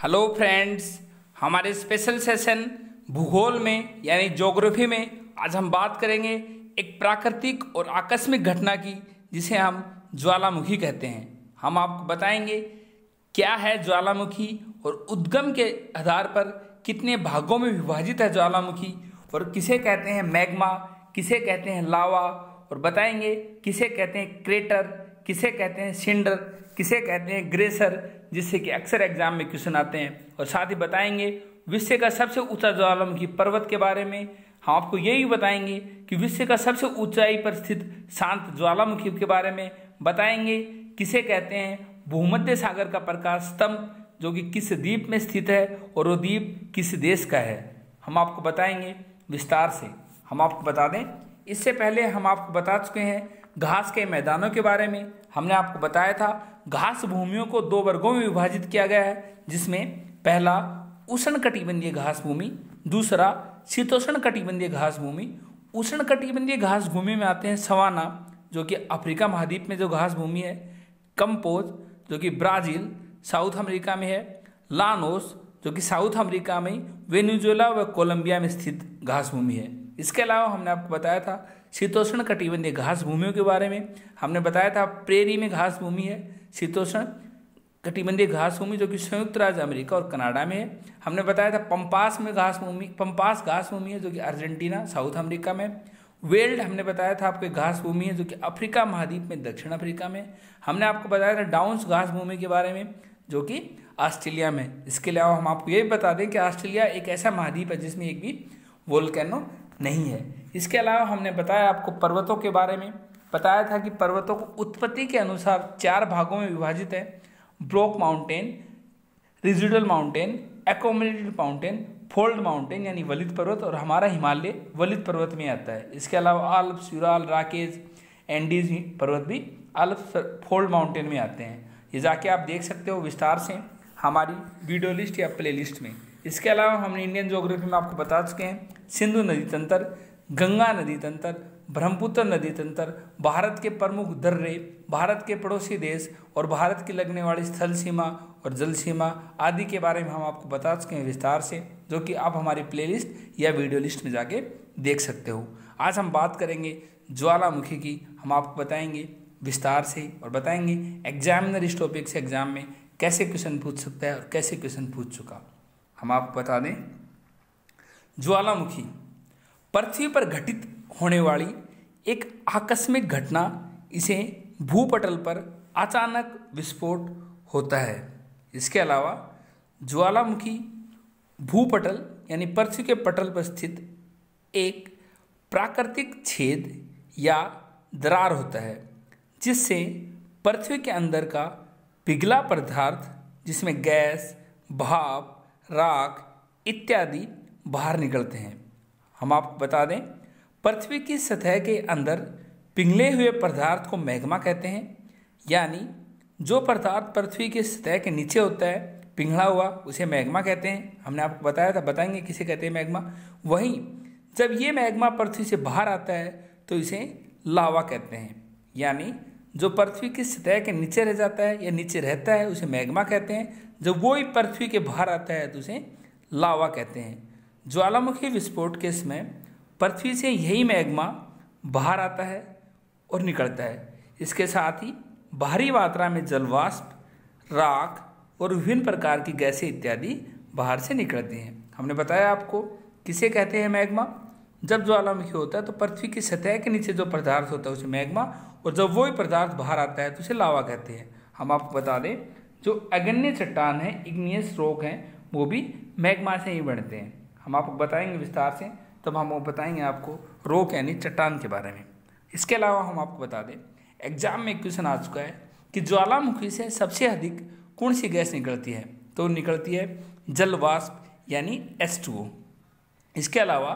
Hello friends, हमारे special session भूगोल में यानी ज्योग्राफी में आज हम बात करेंगे एक प्राकृतिक और आकस्मिक घटना की जिसे हम ज्वालामुखी कहते हैं। हम आपको बताएंगे क्या है ज्वालामुखी और उद्गम के आधार पर कितने भागों में विभाजित है ज्वालामुखी और किसे कहते हैं मैग्मा, किसे कहते हैं लावा, और बताएंगे किसे कहते हैं क्रेटर, किसे कहते हैं सिंडर, किसे कहते हैं ग्लेशियर, जिससे कि अक्सर एग्जाम में क्वेश्चन आते हैं। और साथ ही बताएंगे विश्व का सबसे ऊंचा ज्वालामुखी पर्वत के बारे में। हम आपको यही बताएंगे कि विश्व का सबसे ऊंचाई पर स्थित शांत ज्वालामुखी के बारे में बताएंगे किसे कहते हैं भूमध्य सागर का प्रकाश स्तंभ, जो कि किस द्वीप में स्थित है और वो द्वीप किस देश का है। हम आपको बताएंगे विस्तार से। हम आपको बता दें, इससे पहले हम आपको बता चुके हैं घास के मैदानों के बारे में। हमने आपको बताया था घास भूमियों को दो वर्गों में विभाजित किया गया है, जिसमें पहला उष्णकटिबंधीय घास भूमि, दूसरा शीतोष्ण कटिबंधीय घास भूमि। उष्ण कटिबंधीय घास भूमि में आते हैं सवाना, जो कि अफ्रीका महाद्वीप में जो घास भूमि है, कंपोज जो कि ब्राजील साउथ अमेरिका में है, लानोस जो कि साउथ अमेरिका में वेनेजुएला व कोलंबिया में स्थित घास भूमि है। इसके अलावा हमने आपको बताया था शीतोष्ण कटिबंधीय घास भूमियों के बारे में। हमने बताया था प्रेरी में घास भूमि है, शीतोष्ण कटिबंधीय घास भूमि जो कि संयुक्त राज्य अमेरिका और कनाडा में है। हमने बताया था पंपास में घास भूमि, पंपास घास भूमि है जो कि अर्जेंटीना साउथ अमेरिका में। वेल्ड हमने बताया था आपके घास भूमि है जो कि अफ्रीका महाद्वीप में दक्षिण अफ्रीका में। हमने आपको बताया था डाउन्स घास भूमि के बारे में जो कि ऑस्ट्रेलिया में। इसके अलावा हम आपको ये भी बता दें कि ऑस्ट्रेलिया एक ऐसा महाद्वीप है जिसमें एक भी वोल्केनो नहीं है। इसके अलावा हमने बताया आपको पर्वतों के बारे में, बताया था कि पर्वतों को उत्पत्ति के अनुसार चार भागों में विभाजित है: block mountain, residual mountain, accommodated mountain, fold mountain यानी वलित पर्वत, और हमारा हिमालय वलित पर्वत में आता है। इसके अलावा आल्प्स, यूराल, राकेज, एंडीज पर्वत भी आल्प्स फोल्ड माउंटेन में आते हैं। ये जाके आप देख सकते हो विस्तार से हमारी वीडियो लिस्ट या प्ले लिस्ट में। इसके अलावा हमने इंडियन ज्योग्राफी में आपको बता चुके हैं सिंधु नदी तंत्र, गंगा नदी तंत्र, ब्रह्मपुत्र नदी तंत्र, भारत के प्रमुख दर्रे, भारत के पड़ोसी देश और भारत की लगने वाली स्थल सीमा और जल सीमा आदि के बारे में हम आपको बता चुके हैं विस्तार से, जो कि आप हमारी प्लेलिस्ट या वीडियो लिस्ट में जाके देख सकते हो। आज हम बात करेंगे ज्वालामुखी की। हम आपको बताएंगे विस्तार से और बताएंगे एग्जामिनर इस टॉपिक से एग्जाम में कैसे क्वेश्चन पूछ सकता है और कैसे क्वेश्चन पूछ चुका। हम आपको बता दें ज्वालामुखी पृथ्वी पर घटित होने वाली एक आकस्मिक घटना। इसे भूपटल पर अचानक विस्फोट होता है। इसके अलावा ज्वालामुखी भूपटल यानी पृथ्वी के पटल पर स्थित एक प्राकृतिक छेद या दरार होता है, जिससे पृथ्वी के अंदर का पिघला पदार्थ, जिसमें गैस, भाप, राख इत्यादि बाहर निकलते हैं। हम आपको बता दें पृथ्वी की सतह के अंदर पिघले हुए पदार्थ को मैग्मा कहते हैं, यानी जो पदार्थ पृथ्वी की सतह के नीचे होता है पिघला हुआ उसे मैग्मा कहते हैं। हमने आपको बताया था, बताएंगे किसे कहते हैं मैग्मा। वहीं जब ये मैग्मा पृथ्वी से बाहर आता है तो इसे लावा कहते हैं, यानी जो पृथ्वी की सतह के नीचे रह जाता है या नीचे रहता है उसे मैग्मा कहते हैं। जब वो ही पृथ्वी के बाहर आता है तो उसे लावा कहते हैं। ज्वालामुखी विस्फोट के समय पृथ्वी से यही मैग्मा बाहर आता है और निकलता है। इसके साथ ही भारी मात्रा में जलवाष्प, राख और विभिन्न प्रकार की गैसें इत्यादि बाहर से निकलती हैं। हमने बताया आपको किसे कहते हैं मैग्मा। जब ज्वालामुखी होता है तो पृथ्वी की सतह के नीचे जो पदार्थ होता है उसे मैग्मा, और जब वही पदार्थ बाहर आता है तो उसे लावा कहते हैं। हम आपको बता दें जो अग्न्य चट्टान है, इग्नियस रॉक हैं, वो भी मैग्मा से ही बनते हैं। हम आपको बताएंगे विस्तार से, तब हम वो बताएंगे आपको रॉक यानी चट्टान के बारे में। इसके अलावा हम आपको बता दें एग्जाम में एक क्वेश्चन आ चुका है कि ज्वालामुखी से सबसे अधिक कौन सी गैस निकलती है, तो निकलती है जल वाष्प यानी H2O। इसके अलावा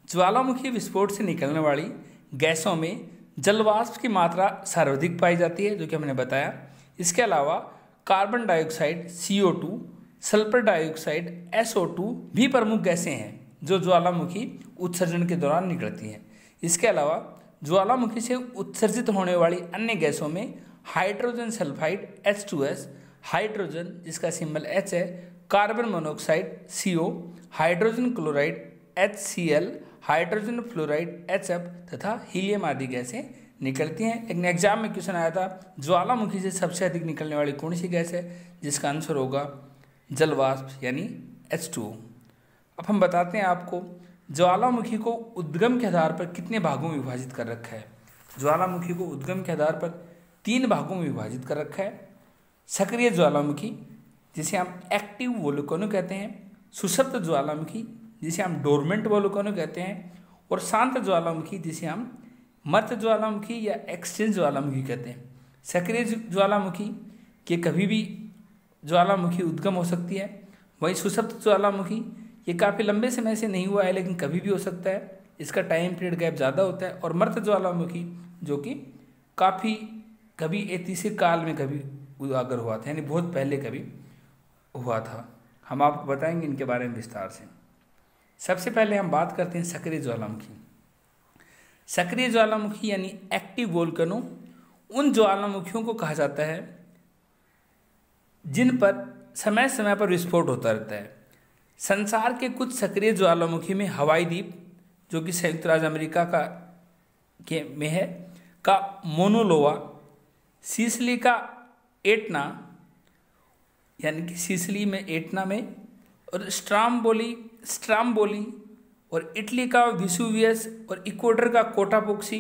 ज्वालामुखी विस्फोट से निकलने वाली गैसों में जल वाष्प की मात्रा सर्वाधिक पाई जाती है, जो कि हमने बताया। इसके अलावा carbon dioxide CO2, sulphur dioxide SO2 भी प्रमुख गैसें हैं जो ज्वालामुखी उत्सर्जन के दौरान निकलती हैं। इसके अलावा ज्वालामुखी से उत्सर्जित होने वाली अन्य गैसों में हाइड्रोजन सल्फाइड H2S, हाइड्रोजन जिसका सिंबल H है, carbon monoxide CO, hydrogen chloride HCl, hydrogen fluoride HF तथा हीलियम आदि गैसें निकलती हैं। लेकिन एग्जाम में क्वेश्चन आया था ज्वालामुखी से सबसे अधिक निकलने वाली कौन सी गैस है, जिसका आंसर होगा जलवाष्प यानी H2O। अब हम बताते हैं आपको ज्वालामुखी को उद्गम के आधार पर कितने भागों में विभाजित कर रखा है। ज्वालामुखी को उद्गम के आधार पर 3 भागों में विभाजित कर रखा है। सक्रिय ज्वालामुखी जिसे हम एक्टिव वोल्केनो कहते हैं, सुषुप्त ज्वालामुखी जिसे हम डोरमेंट वोल्केनो कहते हैं, और शांत ज्वालामुखी जिसे हम मृत ज्वालामुखी या एक्सटिंक्ट ज्वालामुखी कहते हैं। सक्रिय ज्वालामुखी के कभी भी ज्वालामुखी उद्गम हो सकती है। वहीं सुषुप्त ज्वालामुखी ये काफ़ी लंबे समय से नहीं हुआ है लेकिन कभी भी हो सकता है, इसका टाइम पीरियड गैप ज़्यादा होता है। और मृत ज्वालामुखी जो कि काफ़ी कभी ऐतिहासिक काल में कभी उजागर हुआ था, यानी बहुत पहले कभी हुआ था। हम आपको बताएंगे इनके बारे में विस्तार से। सबसे पहले हम बात करते हैं सक्रिय ज्वालामुखी। सक्रिय ज्वालामुखी यानी एक्टिव वोल्केनो उन ज्वालामुखियों को कहा जाता है जिन पर समय समय पर विस्फोट होता रहता है। संसार के कुछ सक्रिय ज्वालामुखी में हवाई द्वीप जो कि संयुक्त राज्य अमेरिका में है का मोनोलोवा, सिसिली का एटना यानी कि सिसिली में एटना में, और स्ट्राम्बोली और इटली का विसुवियस और इक्वेडर का कोटापोक्सी।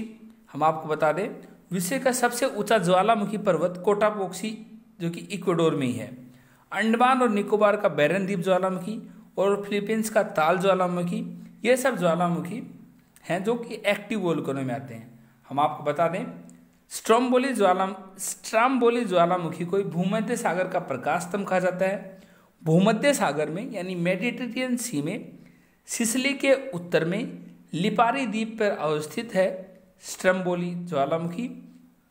हम आपको बता दें विश्व का सबसे ऊंचा ज्वालामुखी पर्वत कोटापोक्सी जो कि इक्वेडोर में ही है। अंडमान और निकोबार का बैरन द्वीप ज्वालामुखी और फिलीपींस का ताल ज्वालामुखी, ये सब ज्वालामुखी हैं जो कि एक्टिव वोल्केनो में आते हैं। हम आपको बता दें स्ट्राम्बोली ज्वालामुखी को भूमध्य सागर का प्रकाश स्तंभ कहा जाता है। भूमध्य सागर में यानी मेडिटेरियन सी में सिसिली के उत्तर में लिपारी द्वीप पर अवस्थित है स्ट्रम्बोली ज्वालामुखी।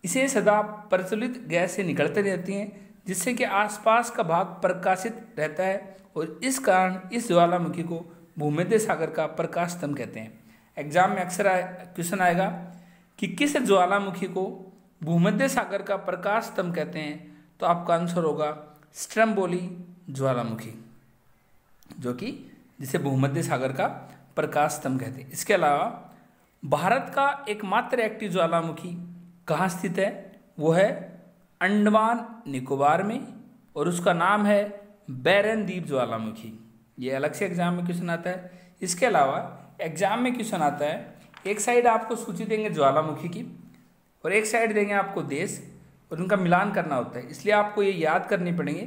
इसे सदा प्रज्वलित गैस से निकलते रहती हैं जिससे कि आसपास का भाग प्रकाशित रहता है, और इस कारण इस ज्वालामुखी को भूमध्य सागर का प्रकाश स्तंभ कहते हैं। एग्जाम में अक्सर क्वेश्चन आएगा कि किस ज्वालामुखी को भूमध्य सागर का प्रकाश स्तंभ कहते हैं, तो आपका आंसर होगा स्ट्रम्बोली ज्वालामुखी जो कि जिसे भूमध्य सागर का प्रकाश स्तंभ कहते हैं। इसके अलावा भारत का एकमात्र एक्टिव ज्वालामुखी कहाँ स्थित है, वो है अंडमान निकोबार में, और उसका नाम है बैरन द्वीप ज्वालामुखी। ये अलग से एग्जाम में क्वेश्चन आता है। इसके अलावा एग्जाम में क्वेश्चन आता है, एक साइड आपको सूची देंगे ज्वालामुखी की और एक साइड देंगे आपको देश, और उनका मिलान करना होता है। इसलिए आपको ये याद करनी पड़ेंगे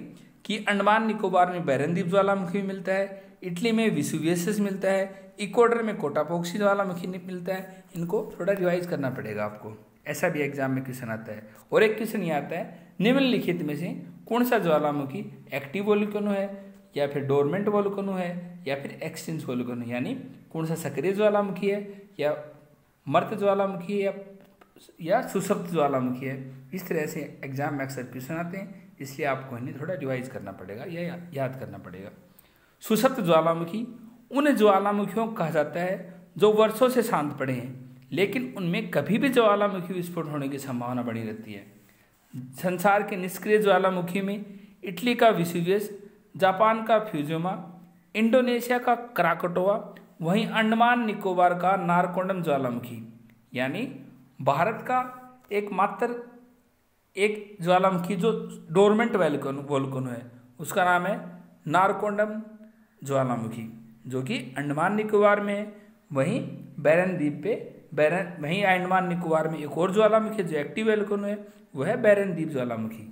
कि अंडमान निकोबार में बैरन द्वीप ज्वालामुखी मिलता है, इटली में विसुवियस मिलता है, इक्वेडर में कोटापोक्सी ज्वालामुखी मिलता है। इनको थोड़ा रिवाइज करना पड़ेगा आपको, ऐसा भी एग्जाम में क्वेश्चन आता है। और एक क्वेश्चन ये आता है निम्नलिखित में से कौन सा ज्वालामुखी एक्टिव वोल्केनो है, या फिर डोरमेंट वोल्केनो है, या फिर एक्सटिंक्ट वोल्केनो, यानी कौन सा सक्रिय ज्वालामुखी है, या मृत ज्वालामुखी है, या सुषुप्त ज्वालामुखी है। इस तरह से एग्जाम में अक्सर क्वेश्चन आते हैं, इसलिए आपको इन्हें थोड़ा रिवाइज करना पड़ेगा या याद करना पड़ेगा। सुषुप्त ज्वालामुखी उन ज्वालामुखियों को कहा जाता है जो वर्षों से शांत पड़े हैं, लेकिन उनमें कभी भी ज्वालामुखी विस्फोट होने की संभावना बनी रहती है। संसार के निष्क्रिय ज्वालामुखी में इटली का विसुवियस, जापान का फ्यूजियोमा, इंडोनेशिया का क्राकोटोवा, वहीं अंडमान निकोबार का नारकोंडम ज्वालामुखी, यानी भारत का एकमात्र एक ज्वालामुखी जो डोरमेंट वोल्केनो है उसका नाम है नारकोंडम ज्वालामुखी जो कि अंडमान निकोबार में है। वहीं बैरन द्वीप पे वहीं अंडमान निकोबार में एक और ज्वालामुखी जो एक्टिव वोल्केनो है वह है बैरन द्वीप ज्वालामुखी।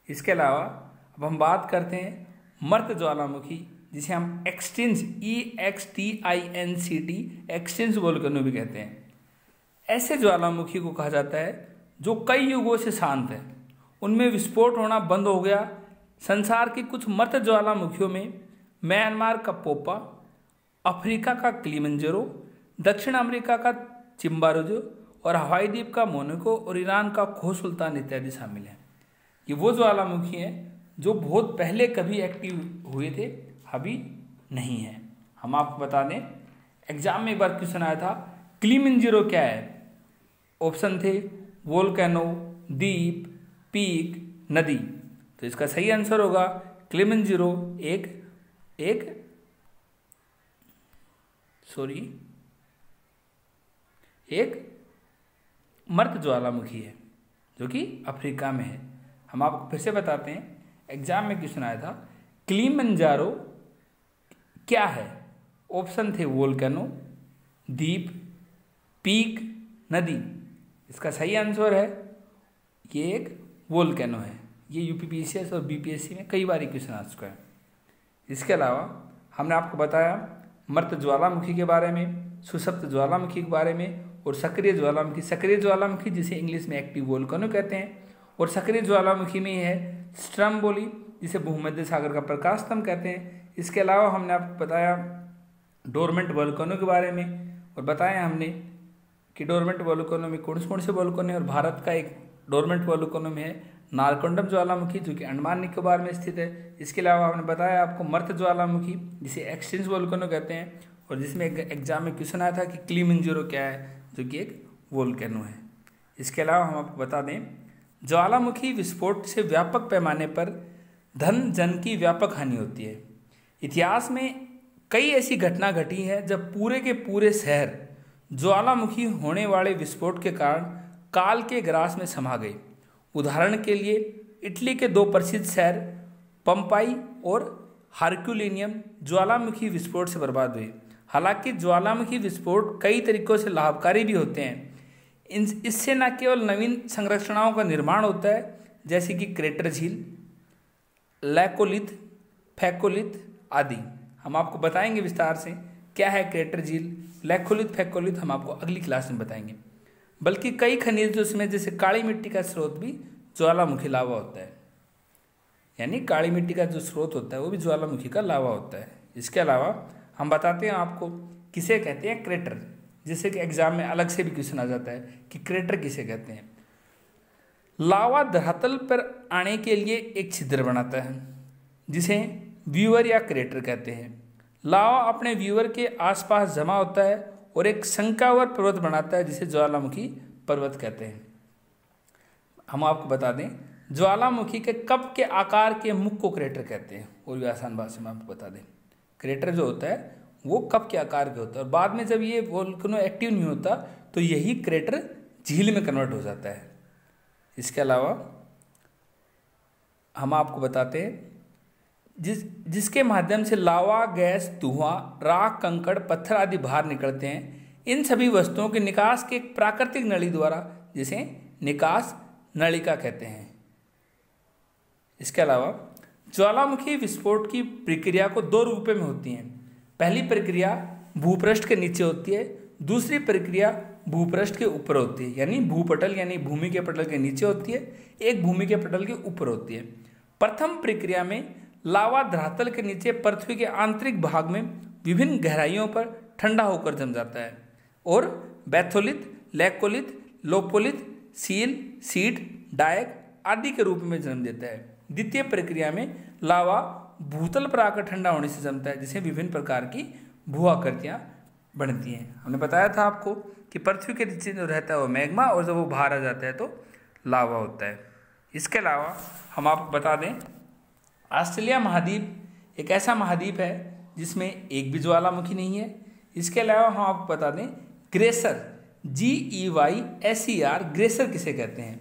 इसके अलावा अब हम बात करते हैं मृत ज्वालामुखी जिसे हम एक्सटिंक्ट एक्सटिंक्ट वोल्केनो भी कहते हैं। ऐसे ज्वालामुखी को कहा जाता है जो कई युगों से शांत है, उनमें विस्फोट होना बंद हो गया। संसार की कुछ मृत ज्वालामुखियों में म्यांमार का पोपा, अफ्रीका का किलिमंजारो, दक्षिण अमेरिका का चिम्बारोजो और हवाई द्वीप का मोनाको और ईरान का खो सुल्तान इत्यादि शामिल हैं। ये वो ज्वालामुखी हैं जो बहुत पहले कभी एक्टिव हुए थे, अभी नहीं है। हम आपको बता दें एग्जाम में एक बार क्वेश्चन आया था किलिमंजारो क्या है, ऑप्शन थे वोल्केनो, द्वीप, पीक, नदी। तो इसका सही आंसर होगा किलिमंजारो एक मर्द ज्वालामुखी है जो कि अफ्रीका में है। हम आपको फिर से बताते हैं, एग्जाम में क्वेश्चन आया था किलिमंजारो क्या है। ऑप्शन थे वोल्केनो, द्वीप, पीक, नदी। इसका सही आंसर है ये एक वोल्केनो है। ये यूपीपीसीएस और बीपीएससी में कई बार क्वेश्चन आ चुका है। इसके अलावा हमने आपको बताया मर्द ज्वालामुखी के बारे में, सुषुप्त ज्वालामुखी के बारे में और सक्रिय ज्वालामुखी। सक्रिय ज्वालामुखी जिसे इंग्लिश में एक्टिव वोल्केनो कहते हैं, और सक्रिय ज्वालामुखी में है स्ट्रम्बोली जिसे भूमध्य सागर का प्रकाश स्तंभ कहते हैं। इसके अलावा हमने आपको बताया डोरमेंट वोल्केनो के बारे में, और बताया हमने कि डोरमेंट वोल्केनो में कौन कौन से वोल्केनो है, और भारत का एक डोरमेंट वोल्केनो में है नारकोंडम ज्वालामुखी जो कि अंडमान निकोबार में स्थित है। इसके अलावा हमने बताया आपको मर्द ज्वालामुखी जिसे एक्सटिंक्ट वोल्केनो कहते हैं, और जिसमें एग्जाम में क्वेश्चन आया था कि किलिमंजारो क्या है, जो कि एक वोल्केनो है। इसके अलावा हम आपको बता दें ज्वालामुखी विस्फोट से व्यापक पैमाने पर धन जन की व्यापक हानि होती है। इतिहास में कई ऐसी घटना घटी है जब पूरे के पूरे शहर ज्वालामुखी होने वाले विस्फोट के कारण काल के ग्रास में समा गए। उदाहरण के लिए इटली के दो प्रसिद्ध शहर पंपाई और हरक्यूलिनियम ज्वालामुखी विस्फोट से बर्बाद हुए। हालांकि ज्वालामुखी विस्फोट कई तरीकों से लाभकारी भी होते हैं। इससे न केवल नवीन संरचनाओं का निर्माण होता है जैसे कि क्रेटर झील, लैकोलिथ, फैकोलिथ आदि। हम आपको बताएंगे विस्तार से क्या है क्रेटर झील, लैकोलिथ, फैकोलिथ, हम आपको अगली क्लास में बताएंगे। बल्कि कई खनिजों में जैसे काली मिट्टी का स्रोत भी ज्वालामुखी लावा होता है, यानी काली मिट्टी का जो स्रोत होता है वो भी ज्वालामुखी का लावा होता है। इसके अलावा हम बताते हैं आपको किसे कहते हैं क्रेटर, जिससे कि एग्जाम में अलग से भी क्वेश्चन आ जाता है कि क्रेटर किसे कहते हैं। लावा धरातल पर आने के लिए एक छिद्र बनाता है जिसे व्यूअर या क्रेटर कहते हैं। लावा अपने व्यूअर के आसपास जमा होता है और एक शंक्वाकार पर्वत बनाता है जिसे ज्वालामुखी पर्वत कहते हैं। हम आपको बता दें ज्वालामुखी के कप के आकार के मुख को क्रेटर कहते हैं, और भी आसान भाषा में आपको बता दें क्रेटर जो होता है वो कप के आकार के होता है, और बाद में जब ये वोल्केनो एक्टिव नहीं होता तो यही क्रेटर झील में कन्वर्ट हो जाता है। इसके अलावा हम आपको बताते हैं जिसके माध्यम से लावा, गैस, धुआं, राख, कंकड़, पत्थर आदि बाहर निकलते हैं। इन सभी वस्तुओं के निकास के एक प्राकृतिक नली द्वारा जिसे निकास नलिका कहते हैं। इसके अलावा ज्वालामुखी विस्फोट की प्रक्रिया को दो रूपों में होती है। पहली प्रक्रिया भूपृष्ठ के नीचे होती है, दूसरी प्रक्रिया भूपृष्ठ के ऊपर होती है, यानी भूपटल यानी भूमि के पटल के नीचे होती है, एक भूमि के पटल के ऊपर होती है। प्रथम प्रक्रिया में लावा धरातल के नीचे पृथ्वी के आंतरिक भाग में विभिन्न गहराइयों पर ठंडा होकर जम जाता है और batholith, laccolith, lopolith, sill, sheet, dyke आदि के रूप में जन्म देता है। द्वितीय प्रक्रिया में लावा भूतल पर आकर ठंडा होने से जमता है जिससे विभिन्न प्रकार की भू आकृतियाँ बनती हैं। हमने बताया था आपको कि पृथ्वी के नीचे जो रहता है वो मैग्मा, और जब वो बाहर आ जाता है तो लावा होता है। इसके अलावा हम आपको बता दें ऑस्ट्रेलिया महाद्वीप एक ऐसा महाद्वीप है जिसमें एक भी ज्वालामुखी नहीं है। इसके अलावा हम आपको बता दें ग्लेशियर, GEYSER ग्लेशियर किसे कहते हैं।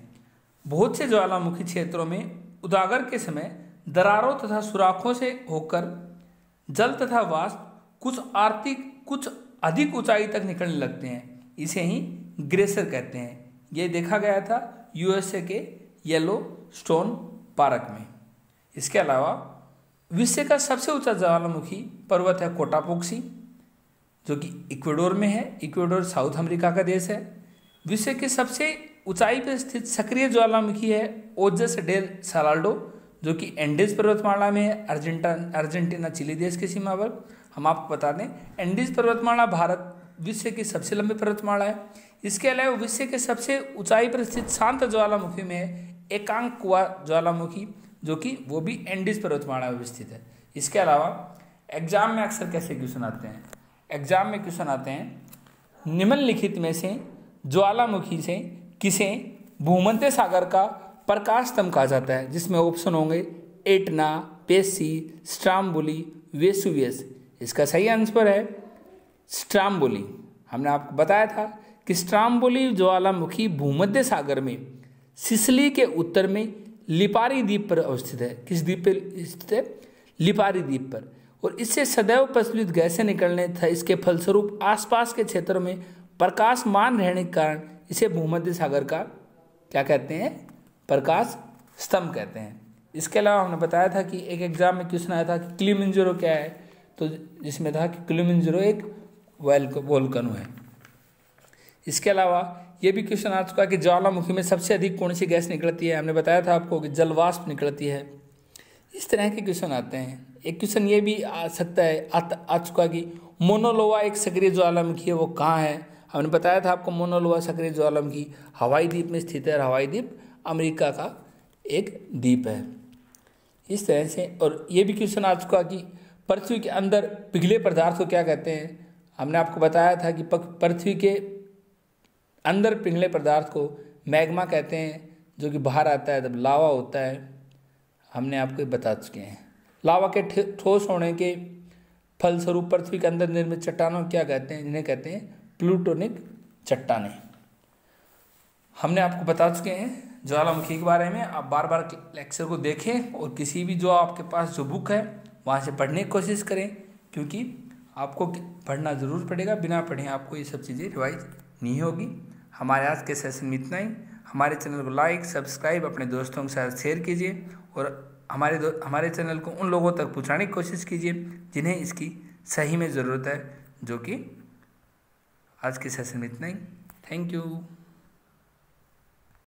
बहुत से ज्वालामुखी क्षेत्रों में उजागर के समय दरारों तथा सुराखों से होकर जल तथा वाष्प कुछ अधिक ऊंचाई तक निकलने लगते हैं, इसे ही ग्लेशियर कहते हैं। ये देखा गया था USA के येलोस्टोन पार्क में। इसके अलावा विश्व का सबसे ऊंचा ज्वालामुखी पर्वत है कोटापोक्सी जो कि इक्वाडोर में है। इक्वाडोर साउथ अमेरिका का देश है। विश्व के सबसे ऊंचाई पर स्थित सक्रिय ज्वालामुखी है ओजस डेल सालाडो जो कि एंडीज पर्वतमाला में है, अर्जेंटीना चिली देश की सीमा पर। हम आपको बता दें एंडीज पर्वतमाला भारत विश्व की सबसे लंबी पर्वतमाला है। इसके अलावा विश्व के सबसे ऊंचाई पर स्थित शांत ज्वालामुखी में है एकांकुआ ज्वालामुखी जो कि वो भी एंडीज पर्वतमाला में स्थित है। इसके अलावा एग्जाम में अक्सर कैसे क्वेश्चन आते हैं, एग्जाम में क्वेश्चन आते हैं निम्नलिखित में से ज्वालामुखी से किसे भूमध्य सागर का प्रकाश स्तंभ कहा जाता है, जिसमें ऑप्शन होंगे एटना, पेसी, स्ट्राम्बोली, वेसुवियस। इसका सही आंसर है स्ट्राम्बोली। हमने आपको बताया था कि स्ट्राम्बोली ज्वालामुखी भूमध्य सागर में सिसिली के उत्तर में लिपारी द्वीप पर अवस्थित है। किस द्वीप पर स्थित है? लिपारी द्वीप पर। और इससे सदैव प्रज्वलित गैसें निकलने तथा इसके फलस्वरूप आसपास के क्षेत्रों में प्रकाशमान रहने के कारण इसे भूमध्य सागर का क्या कहते हैं? प्रकाश स्तंभ कहते हैं। इसके अलावा हमने बताया था कि एक एग्जाम में क्वेश्चन आया था कि किलिमंजारो क्या है, तो जिसमें था कि किलिमंजारो एक वोल्केनो है। इसके अलावा ये भी क्वेश्चन आ चुका है कि ज्वालामुखी में सबसे अधिक कौन सी गैस निकलती है। हमने बताया था आपको कि जलवाष्प निकलती है। इस तरह के क्वेश्चन आते हैं। एक क्वेश्चन ये भी आ सकता है आ चुका कि मोनोलोवा एक सक्रिय ज्वालामुखी है, वो कहाँ है। हमने बताया था आपको मोनोलोवा सक्रिय ज्वालामुखी हवाई द्वीप में स्थित है। हवाई द्वीप अमेरिका का एक द्वीप है। इस तरह से, और ये भी क्वेश्चन आ चुका कि पृथ्वी के अंदर पिघले पदार्थ को क्या कहते हैं। हमने आपको बताया था कि पृथ्वी के अंदर पिघले पदार्थ को मैग्मा कहते हैं, जो कि बाहर आता है तब लावा होता है। हमने आपको बता चुके हैं। लावा के ठोस होने के फलस्वरूप पृथ्वी के अंदर निर्मित चट्टानों क्या कहते हैं? जिन्हें कहते हैं प्लूटोनिक चट्टानें। हमने आपको बता चुके हैं ज्वालामुखी के बारे में। आप बार बार लेक्चर को देखें और किसी भी जो आपके पास जो बुक है वहाँ से पढ़ने की कोशिश करें, क्योंकि आपको पढ़ना ज़रूर पड़ेगा। बिना पढ़े आपको ये सब चीज़ें रिवाइज नहीं होगी। हमारे आज के सेशन में इतना ही। हमारे चैनल को लाइक, सब्सक्राइब, अपने दोस्तों के साथ शेयर कीजिए और हमारे चैनल को उन लोगों तक पहुँचाने की कोशिश कीजिए जिन्हें इसकी सही में ज़रूरत है। जो कि आज के सेशन में इतना ही। Thank you.